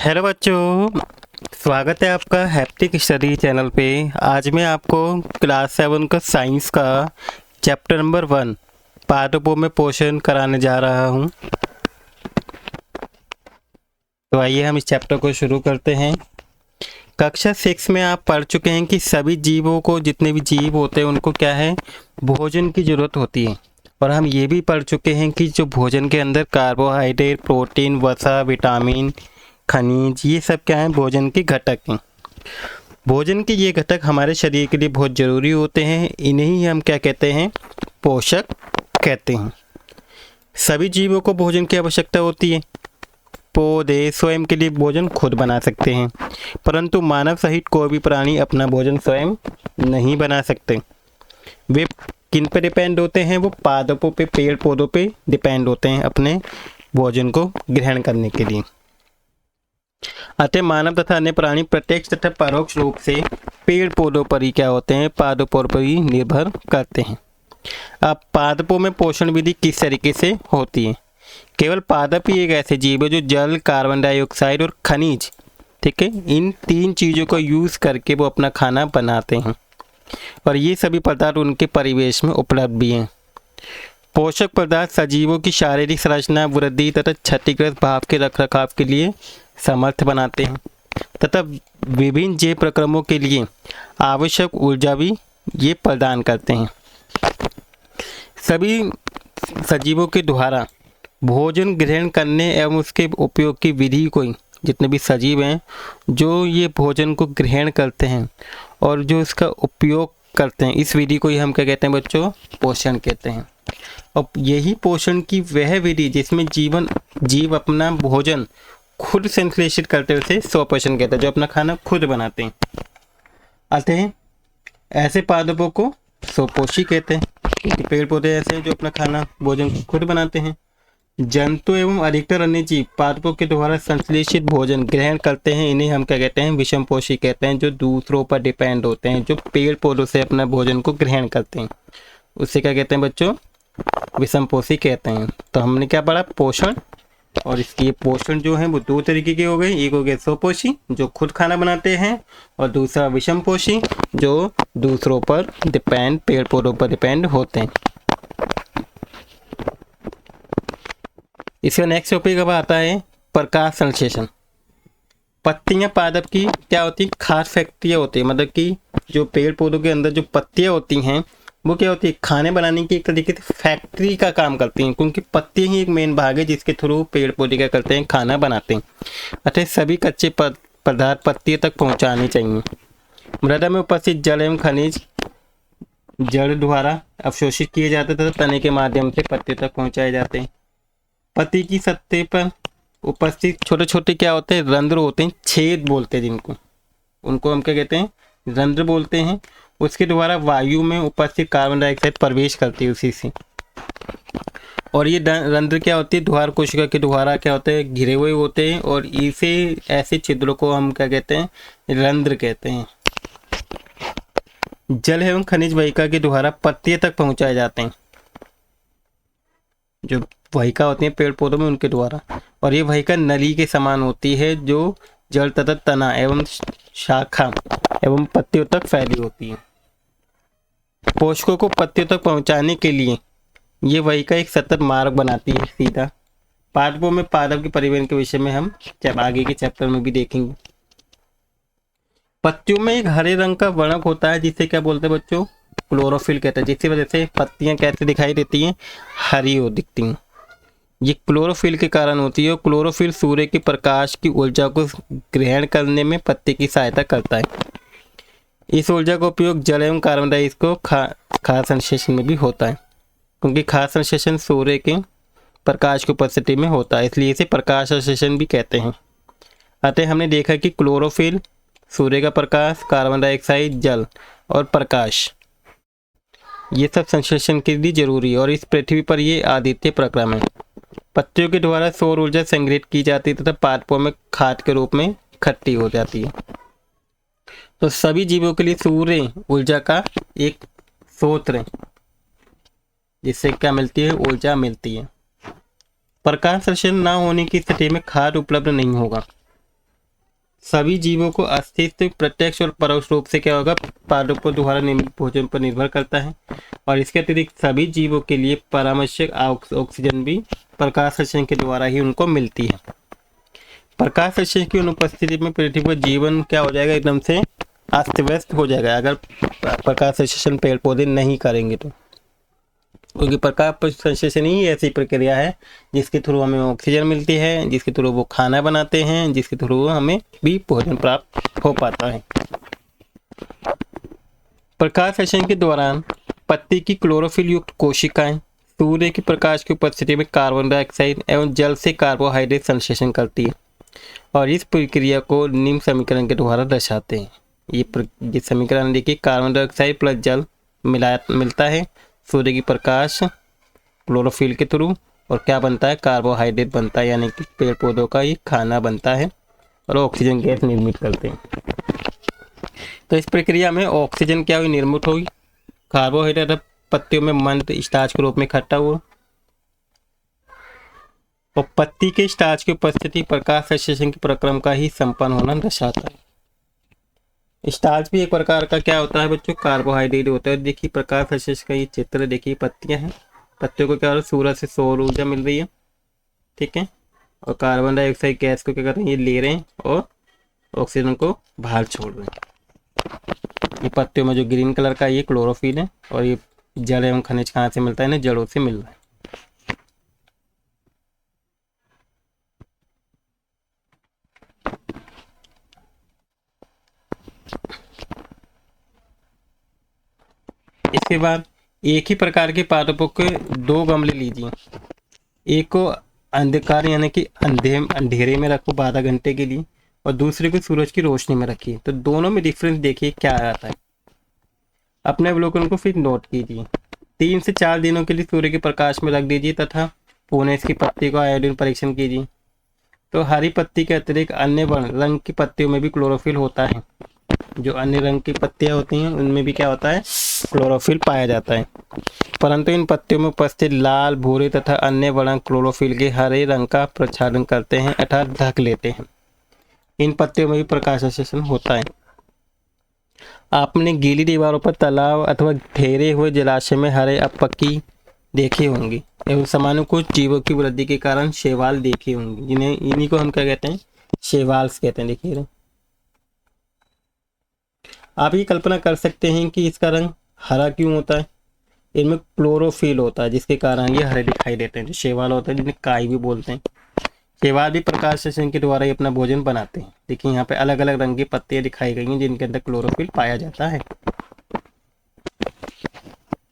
Hello बच्चों, स्वागत है आपका हैप्टिक स्टडी चैनल पे। आज मैं आपको क्लास 7 का साइंस का चैप्टर नंबर 1 पादपों में पोषण कराने जा रहा हूँ। तो आइए हम इस चैप्टर को शुरू करते हैं। कक्षा 6 में आप पढ़ चुके हैं कि सभी जीवों को, जितने भी जीव होते हैं उनको क्या है, भोजन की ज़रूरत होती है। और हम ये भी पढ़ चुके हैं कि जो भोजन के अंदर कार्बोहाइड्रेट, प्रोटीन, वसा, विटामिन, खनिज, ये सब क्या है, भोजन के घटक हैं। भोजन के ये घटक हमारे शरीर के लिए बहुत ज़रूरी होते हैं। इन्हें ही हम क्या कहते हैं, पोषक कहते हैं। सभी जीवों को भोजन की आवश्यकता होती है। पौधे स्वयं के लिए भोजन खुद बना सकते हैं, परंतु मानव सहित कोई भी प्राणी अपना भोजन स्वयं नहीं बना सकते। वे किन पर डिपेंड होते हैं? वो पादपों पे, पेड़ पौधों पे डिपेंड होते हैं अपने भोजन को ग्रहण करने के लिए। अतः मानव तथा अन्य प्राणी प्रत्यक्ष तथा परोक्ष रूप से पेड़ पौधों पर ही क्या होते हैं, पादपों पर ही निर्भर करते हैं। अब पादपों में पोषण विधि किस तरीके से होती है? केवल पादप ही एक ऐसे जीव है जो जल, कार्बन डाइऑक्साइड और खनिज, ठीक है, इन 3 चीज़ों को यूज़ करके वो अपना खाना बनाते हैं। और ये सभी पदार्थ उनके परिवेश में उपलब्ध भी हैं। पोषक पदार्थ सजीवों की शारीरिक संरचना, वृद्धि तथा क्षतिग्रस्त भाव के रखरखाव के लिए समर्थ बनाते हैं तथा विभिन्न जैव प्रक्रमों के लिए आवश्यक ऊर्जा भी ये प्रदान करते हैं। सभी सजीवों के द्वारा भोजन ग्रहण करने एवं उसके उपयोग की विधि को, जितने भी सजीव हैं जो ये भोजन को ग्रहण करते हैं और जो इसका उपयोग करते हैं, इस विधि को ही हम क्या कहते हैं बच्चों, पोषण कहते हैं। और यही पोषण की वह विधि जिसमें जीव अपना भोजन खुद संश्लेषित करते हुए स्वपोषण कहते हैं, जो अपना खाना खुद बनाते हैं। अतः ऐसे पादपों को स्वपोषी कहते हैं, क्योंकि पेड़ पौधे ऐसे हैं जो अपना खाना भोजन खुद बनाते हैं। जंतु एवं अधिकतर अन्य जीव पादपों के द्वारा संश्लेषित भोजन ग्रहण करते हैं। इन्हें हम क्या कहते हैं, विषमपोषी कहते हैं, जो दूसरों पर डिपेंड होते हैं, जो पेड़ पौधों से अपना भोजन को ग्रहण करते हैं, उससे क्या कहते हैं बच्चों, विषमपोषी कहते हैं। तो हमने क्या पढ़ा, पोषण। और इसकी पोषण जो है वो 2 तरीके के हो गए। एक हो गया स्वपोषी जो खुद खाना बनाते हैं, और दूसरा विषमपोषी जो दूसरों पर डिपेंड, पेड़ पौधों पर डिपेंड होते हैं। इसका नेक्स्ट टॉपिक अब आता है प्रकाश संश्लेषण। पत्तियां पादप की क्या होती है, खास फैक्ट्रियाँ होती है। मतलब कि जो पेड़ पौधों के अंदर जो पत्तियां होती हैं वो क्या होती है, खाने बनाने की एक तरीके से फैक्ट्री का काम करती हैं, क्योंकि पत्ती ही एक मेन भाग है जिसके थ्रू पेड़ पौधे क्या करते हैं, खाना बनाते हैं। अतः सभी कच्चे पदार्थ पत्तियों तक पहुंचाने चाहिए। मृदा में उपस्थित जल एवं खनिज जड़ द्वारा अवशोषित किए जाते हैं तथा तने के माध्यम से पत्तियों तक पहुंचाए जाते हैं। पत्ती की सतह पर उपस्थित छोटे छोटे क्या होते हैं, रंध्र होते हैं, छेद बोलते हैं जिनको, उनको हम क्या कहते हैं, रंध्र बोलते हैं। उसके द्वारा वायु में उपस्थित कार्बन डाइऑक्साइड प्रवेश करती है उसी से। और ये रंध्र क्या होती है, द्वार कोशिका के द्वारा क्या होते हैं, घिरे हुए होते हैं, और इसे ऐसे छिद्रों को हम क्या कहते हैं, रंध्र कहते हैं। जल एवं खनिज वाहिका के द्वारा पत्तियों तक पहुंचाए जाते हैं, जो वाहिका होती है पेड़ पौधों में उनके द्वारा। और ये वाहिका नली के समान होती है जो जड़ तथा तना एवं शाखा एवं पत्तियों तक फैली होती है। पोषकों को पत्तियों तक पहुंचाने के लिए ये वाहिका एक सतत मार्ग बनाती है सीधा। पादपों में पादप के परिवहन के विषय में हम जब आगे के चैप्टर में भी देखेंगे। पत्तियों में एक हरे रंग का वर्णक होता है जिसे क्या बोलते हैं बच्चों, क्लोरोफिल कहते हैं, जिसकी वजह से पत्तियां कैसे दिखाई देती हैं, हरी हो दिखती हैं। ये क्लोरोफिल के कारण होती है। क्लोरोफिल सूर्य के प्रकाश की ऊर्जा को ग्रहण करने में पत्ते की सहायता करता है। इस ऊर्जा का उपयोग जल एवं कार्बन डाइऑक्साइड को खाद्य संश्लेषण में भी होता है, क्योंकि खाद्य संश्लेषण सूर्य के प्रकाश की उपस्थिति में होता है, इसलिए इसे प्रकाश संश्लेषण भी कहते हैं। अतः हमने देखा कि क्लोरोफिल, सूर्य का प्रकाश, कार्बन डाइऑक्साइड, जल और प्रकाश, ये सब संश्लेषण के लिए जरूरी है। और इस पृथ्वी पर ये आदित्य प्रक्रम है। पत्तियों के द्वारा सौर ऊर्जा संग्रहित की जाती है तथा पादपों में खाद के रूप में इकट्ठी हो जाती है। तो सभी जीवों के लिए सूर्य ऊर्जा का एक स्रोत है, जिससे क्या मिलती है, ऊर्जा मिलती है। प्रकाश संश्लेषण न होने की स्थिति में खाद उपलब्ध नहीं होगा। सभी जीवों को अस्तित्व प्रत्यक्ष और परोक्ष रूप से क्या होगा, पादपों द्वारा निर्मित भोजन पर निर्भर करता है। और इसके अतिरिक्त सभी जीवों के लिए परावश्यक ऑक्सीजन भी प्रकाश संश्लेषण के द्वारा ही उनको मिलती है। प्रकाश संश्लेषण की अनुपस्थिति में पृथ्वी पर जीवन क्या हो जाएगा, एकदम से अस्त व्यस्त हो जाएगा अगर प्रकाश संश्लेषण पेड़ पौधे नहीं करेंगे तो। क्योंकि प्रकाश संश्लेषण ही ऐसी प्रक्रिया है जिसके थ्रू हमें ऑक्सीजन मिलती है, जिसके थ्रू वो खाना बनाते हैं, जिसके थ्रू हमें भी भोजन प्राप्त हो पाता है। प्रकाश संश्लेषण के दौरान पत्ती की क्लोरोफिल युक्त कोशिकाएं सूर्य के प्रकाश की उपस्थिति में कार्बन डाइऑक्साइड एवं जल से कार्बोहाइड्रेट संश्लेषण करती है और इस प्रक्रिया को निम्न समीकरण के द्वारा दर्शाते हैं। ये समीकरण देखिए, कार्बन डाइऑक्साइड प्लस जल मिलता है सूर्य की प्रकाश क्लोरोफिल के थ्रू, और क्या बनता है, कार्बोहाइड्रेट बनता है, यानी कि पेड़ पौधों का ये खाना बनता है और ऑक्सीजन गैस निर्मित करते हैं। तो इस प्रक्रिया में ऑक्सीजन क्या हुई, निर्मित होगी, कार्बोहाइड्रेट पत्तियों में मंद स्टार्च के रूप में इकट्ठा हुआ और पत्ती के स्टार्च की उपस्थिति प्रकाश संश्लेषण के प्रक्रम का ही संपन्न होना दर्शाता है। स्टार्च भी एक प्रकार का क्या होता है बच्चों, कार्बोहाइड्रेट होता है। देखिए प्रकाश संश्लेषण का ये चित्र देखिए, पत्तियां हैं, पत्तियों को क्या हो रहा है, सूरज से सौर ऊर्जा मिल रही है, ठीक है, और कार्बन डाइऑक्साइड गैस को क्या कर रहे हैं, ये ले रहे हैं और ऑक्सीजन को बाहर छोड़ रहे हैं। ये पत्तियों में जो ग्रीन कलर का ये क्लोरोफिल है और ये जड़ एवं खनिज कहाँ से मिलता है, ना जड़ों से मिल रहा है। इसके बाद एक ही प्रकार के पादपों के दो गमले लीजिए, एक को अंधकार यानी कि अंधेरे में रखो 12 घंटे के लिए और दूसरे को सूरज की रोशनी में रखिए। तो दोनों में डिफरेंस देखिए क्या आता है। अपने अवलोकन को फिर नोट कीजिए। 3 से 4 दिनों के लिए सूर्य के प्रकाश में रख दीजिए तथा पुनः इसकी पत्ती को आयोडीन परीक्षण कीजिए। तो हरी पत्ती के अतिरिक्त अन्य रंग की पत्तियों में भी क्लोरोफिल होता है। जो अन्य रंग की पत्तियां होती हैं उनमें भी क्या होता है, क्लोरोफिल पाया जाता है, परंतु इन पत्तियों में उपस्थित लाल, भूरे तथा अन्य वर्ण क्लोरोफिल के हरे रंग का प्रक्षालन करते हैं अर्थात ढक लेते हैं। इन पत्तियों में भी प्रकाश संश्लेषण होता है। आपने गीली दीवारों पर तालाब अथवा ठहरे हुए जलाशय में हरे अपकी देखी होंगी एवं सामान्य कुछ जीवों की वृद्धि के कारण शैवाल देखी होंगी, जिन्हें इन्हीं को हम क्या कहते हैं, शैवाल्स कहते हैं। देखिए आप ये कल्पना कर सकते हैं कि इसका रंग हरा क्यों होता है। इनमें क्लोरोफिल होता है जिसके कारण ये हरे दिखाई देते हैं। जो शैवाल होता है जिन्हें काई भी बोलते हैं, शैवाल भी प्रकाश संश्लेषण के द्वारा ही अपना भोजन बनाते हैं। देखिए यहाँ पे अलग अलग रंग की पत्तियां दिखाई गई हैं जिनके अंदर क्लोरोफिल पाया जाता है।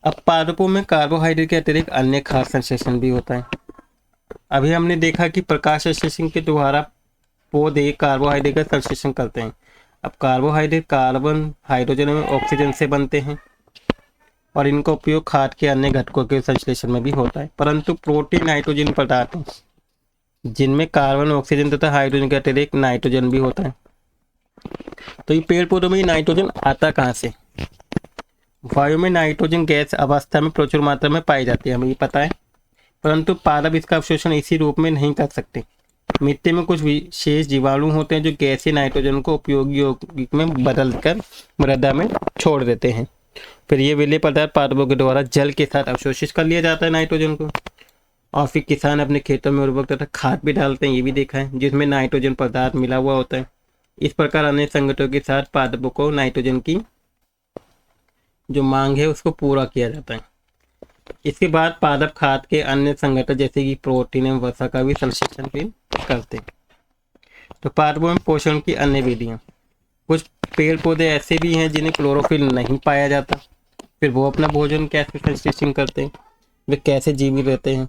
अब पादपों में कार्बोहाइड्रेट के अतिरिक्त अन्य खाद्य संश्लेषण भी होता है। अभी हमने देखा कि प्रकाश संश्लेषण के द्वारा पौधे कार्बोहाइड्रेट का संश्लेषण करते हैं। अब कार्बोहाइड्रेट कार्बन, हाइड्रोजन एवं ऑक्सीजन से बनते हैं और इनका उपयोग खाद्य के अन्य घटकों के संश्लेषण में भी होता है। परंतु प्रोटीन नाइट्रोजन पदार्थ हैं जिनमें कार्बन, ऑक्सीजन तथा हाइड्रोजन के अतिरिक्त नाइट्रोजन भी होता है। तो ये पेड़ पौधों में नाइट्रोजन आता कहाँ से? वायु में नाइट्रोजन गैस अवस्था में प्रचुर मात्रा में पाई जाती है, हमें ये पता है, परंतु पादप इसका अवशोषण इसी रूप में नहीं कर सकते। मिट्टी में कुछ विशेष जीवाणु होते हैं जो गैसीय नाइट्रोजन को उपयोगी यौगिक में बदलकर मृदा में छोड़ देते हैं। फिर ये विलेय पदार्थ पादपों के द्वारा जल के साथ अवशोषित कर लिया जाता है नाइट्रोजन को, और फिर किसान अपने खेतों में उर्वरक तथा खाद भी डालते हैं, ये भी देखा है, जिसमें नाइट्रोजन पदार्थ मिला हुआ होता है। इस प्रकार अन्य संगठनों के साथ पादपों को नाइट्रोजन की जो मांग है उसको पूरा किया जाता है। इसके बाद पादप खाद के अन्य संगठन जैसे कि प्रोटीन एवं वसा का भी संश्लेषण भी करते हैं। तो पादपों में पोषण की अन्य विधियां, कुछ पेड़ पौधे ऐसे भी हैं जिन्हें क्लोरोफिल नहीं पाया जाता, फिर वो अपना भोजन कैसे संश्लेषण करते हैं, वे कैसे जीवित रहते हैं।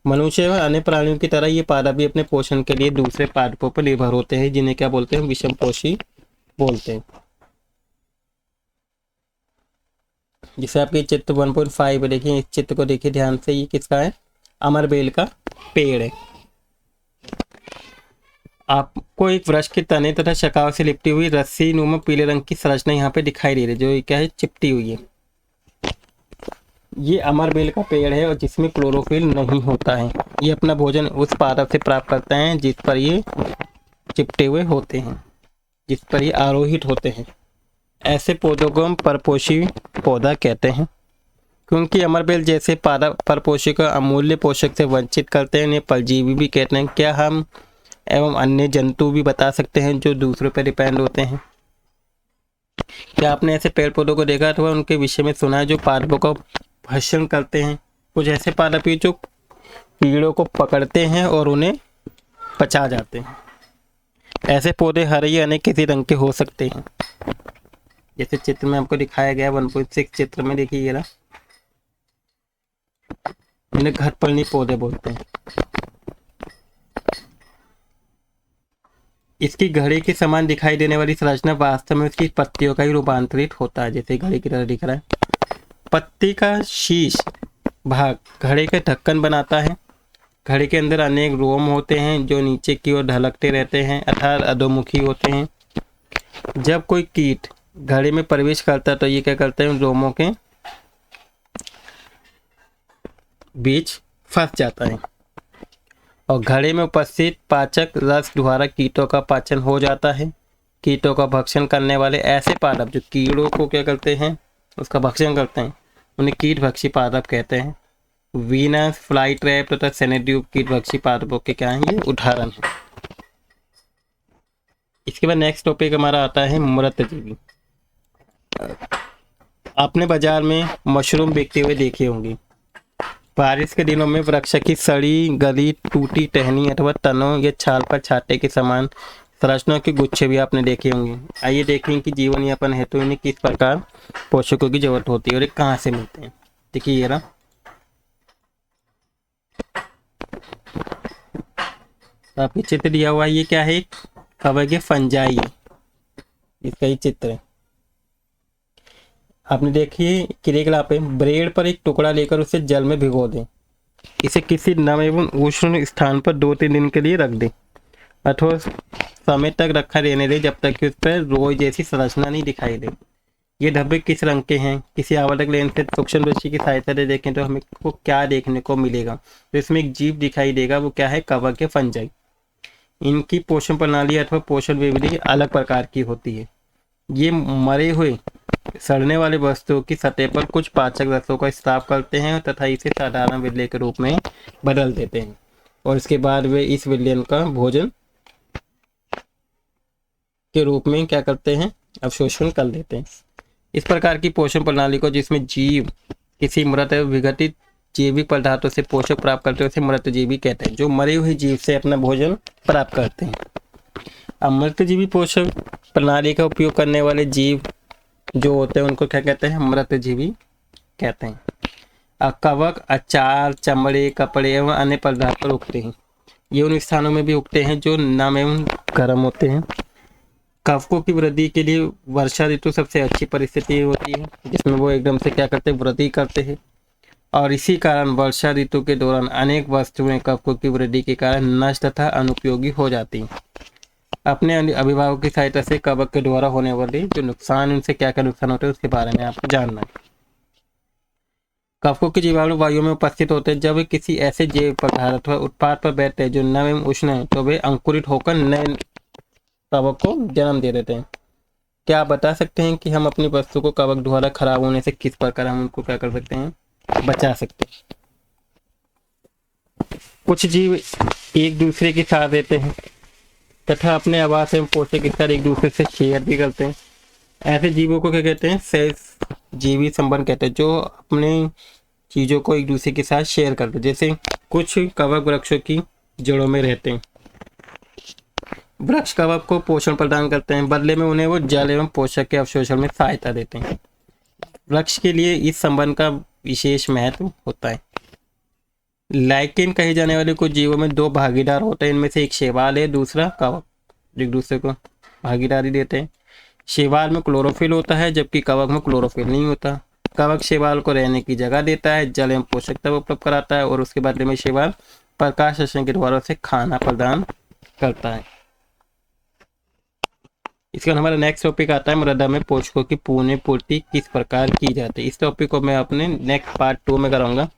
मनुष्य व अन्य प्राणियों की तरह ये पादप भी अपने पोषण के लिए दूसरे पादपों पर निर्भर होते हैं, जिन्हें क्या बोलते हैं, विषमपोषी बोलते हैं। जिसे आपके चित्र 1.5 देखिए, इस चित्र को देखिए ध्यान से, ये किसका है, अमरबेल का पेड़ है। आपको एक वृक्ष के तने तथा शाखाओं से लिपटी हुई रस्सी नुमा पीले रंग की संरचना यहाँ पे दिखाई दे रही है, जो क्या है, चिपटी हुई है। ये अमरबेल का पेड़ है और जिसमें क्लोरोफिल नहीं होता है। ये अपना भोजन उस पादप से प्राप्त करते हैं जिस पर ये चिपटे हुए होते हैं। जिस पर ये आरोहित होते हैं। ऐसे पौधों को हम परपोषी पौधा कहते हैं, क्योंकि अमरबेल जैसे परपोषी को अमूल्य पोषक से वंचित करते हैं। इन्हें परजीवी भी कहते हैं। क्या हम एवं अन्य जंतु भी बता सकते हैं जो दूसरों पर डिपेंड होते हैं? क्या आपने ऐसे पेड़ पौधों को देखा अथवा उनके विषय में सुना है जो पादपों का भक्षण करते हैं? कुछ ऐसे पादप जो कीड़ों को पकड़ते हैं और उन्हें पचा जाते हैं। ऐसे पौधे हरे या अनेक किसी रंग के हो सकते हैं। जैसे चित्र में आपको दिखाया गया 1.6 चित्र में देखिए ना, इन्हें घटपर्णी पौधे बोलते हैं। इसकी घड़ी के समान दिखाई देने वाली संरचना वास्तव में उसकी पत्तियों का ही रूपांतरित होता है, जैसे घड़ी की तरह दिख रहा है। पत्ती का शीर्ष भाग घड़े के ढक्कन बनाता है। घड़े के अंदर अनेक रोम होते हैं जो नीचे की ओर ढलकते रहते हैं अर्थात अधोमुखी होते हैं। जब कोई कीट घड़े में प्रवेश करता है तो ये क्या करते हैं, रोमों के बीच फंस जाता है और घड़े में उपस्थित पाचक रस द्वारा कीटों का पाचन हो जाता है। कीटों का भक्षण करने वाले ऐसे पादप जो कीड़ों को क्या करते हैं, उसका भक्षण करते हैं, उन्हें कीटभक्षी पादप कहते हैं। वीनस, फ्लाई ट्रैप तथा सेनेट्यूब कीटभक्षी पादपों के क्या हैं, ये उदाहरण है। इसके बाद नेक्स्ट टॉपिक हमारा आता है मृतजीवी। आपने बाजार में मशरूम बिकते हुए देखे होंगे। बारिश के दिनों में वृक्ष की सड़ी गली टूटी टहनी अथवा तनों या छाल पर छाटे के समान संरचनाओं के गुच्छे भी आपने देखे होंगे। आइए देखें कि जीवन यापन हेतु इन्हें किस प्रकार पोषकों की जरूरत होती है और ये कहाँ से मिलते हैं। देखिए ये रहा, आपके चित्र दिया हुआ है। ये क्या है, कवक फंजाई, इसका ही चित्र है। आपने देखिए क्रिया पे ब्रेड पर एक टुकड़ा लेकर उसे जल में भिगो दें। इसे किसी नम एवं उष्ण स्थान पर 2-3 दिन के लिए रख दें अथवा समय तक रखा रहने दें जब तक कि उस पर रोई जैसी संरचना नहीं दिखाई दे। ये धब्बे किस रंग के हैं? किसी आवर्धक लेंस से सूक्ष्म दृष्टि की सहायता से देखें तो हमें को क्या देखने को मिलेगा? तो इसमें एक जीव दिखाई देगा, वो क्या है, कवक या फंजाई। इनकी पोषण प्रणाली अथवा पोषण विधि अलग प्रकार की होती है। ये मरे हुए सड़ने वाले वस्तुओं की सतह पर कुछ पाचक रसों का स्राव करते हैं तथा इसे साधारण विलय के रूप में बदल देते हैं और इसके बाद वे इस विलयन का भोजन के रूप में क्या करते हैं, अवशोषण कर देते हैं। इस प्रकार की पोषण प्रणाली को, जिसमें जीव किसी मृत विघटित जैविक पदार्थों से पोषक प्राप्त करते हैं, उसे मृतजीवी कहते हैं, जो मरे हुए जीव से अपना भोजन प्राप्त करते हैं। अमृतजीवी पोषक प्रणाली का उपयोग करने वाले जीव जो होते हैं उनको क्या कहते हैं, मृतजीवी कहते हैं। कवक अचार, चमड़े, कपड़े एवं अन्य पदार्थ पर उगते हैं। ये उन स्थानों में भी उगते हैं जो नम एवं गर्म होते हैं। कवकों की वृद्धि के लिए वर्षा ऋतु सबसे अच्छी परिस्थिति होती है, जिसमें वो एकदम से क्या करते हैं, वृद्धि करते हैं। और इसी कारण वर्षा ऋतु के दौरान अनेक वस्तुएं कवकों की वृद्धि के कारण नष्ट तथा अनुपयोगी हो जाती हैं। अपने अभिभावक की सहायता से कवक के द्वारा होने वाले जो नुकसान, उनसे क्या क्या नुकसान होते हैं उसके बारे में आपको जानना है। कवकों के जीवाणु वायु में उपस्थित होते हैं। जब वे किसी ऐसे जैव पदार्थ अथवा उत्पाद पर बैठते हैं जो नम एवं उष्ण है तो वे अंकुरित होकर नए कवक को जन्म दे देते हैं। क्या आप बता सकते हैं कि हम अपनी वस्तु को कवक द्वारा खराब होने से किस प्रकार हम उनको क्या कर सकते हैं, बचा सकते हैं? कुछ जीव एक दूसरे के साथ रहते हैं तथा अपने आवास एवं पोषक स्तर एक दूसरे से शेयर भी करते हैं। ऐसे जीवों को क्या कहते हैं, सहजीवी संबंध कहते हैं, जो अपने चीज़ों को एक दूसरे के साथ शेयर करते हैं। जैसे कुछ कवक वृक्षों की जड़ों में रहते हैं। वृक्ष कवक को पोषण प्रदान करते हैं, बदले में उन्हें वो जल एवं पोषक के अवशोषण में सहायता देते हैं। वृक्ष के लिए इस संबंध का विशेष महत्व होता है। लाइकेन कहे जाने वाले कुछ जीवों में 2 भागीदार होते हैं। इनमें से एक शैवाल है, दूसरा कवक, एक दूसरे को भागीदारी देते हैं। शैवाल में क्लोरोफिल होता है जबकि कवक में क्लोरोफिल नहीं होता। कवक शैवाल को रहने की जगह देता है, जल एवं पोषक तत्व उपलब्ध कराता है और उसके बदले में शैवाल प्रकाश संश्लेषण के द्वारा से खाना प्रदान करता है। इसके बाद हमारा नेक्स्ट टॉपिक आता है मृदा में पोषकों की पुनः पूर्ति किस प्रकार की जाती है। इस टॉपिक को मैं अपने नेक्स्ट पार्ट 2 में कराऊंगा।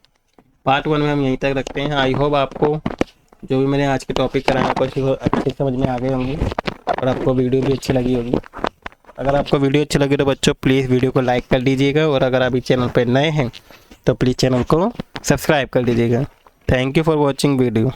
पार्ट 1 में हम यहीं तक रखते हैं। आई होप आपको जो भी मैंने आज के टॉपिक कराया कुछ अच्छे समझ में आ गए होंगे और और आपको वीडियो भी अच्छी लगी होगी। अगर आपको वीडियो अच्छी लगी तो बच्चों प्लीज़ वीडियो को लाइक कर दीजिएगा, और अगर आप इस चैनल पर नए हैं तो प्लीज़ चैनल को सब्सक्राइब कर दीजिएगा। Thank you for watching video.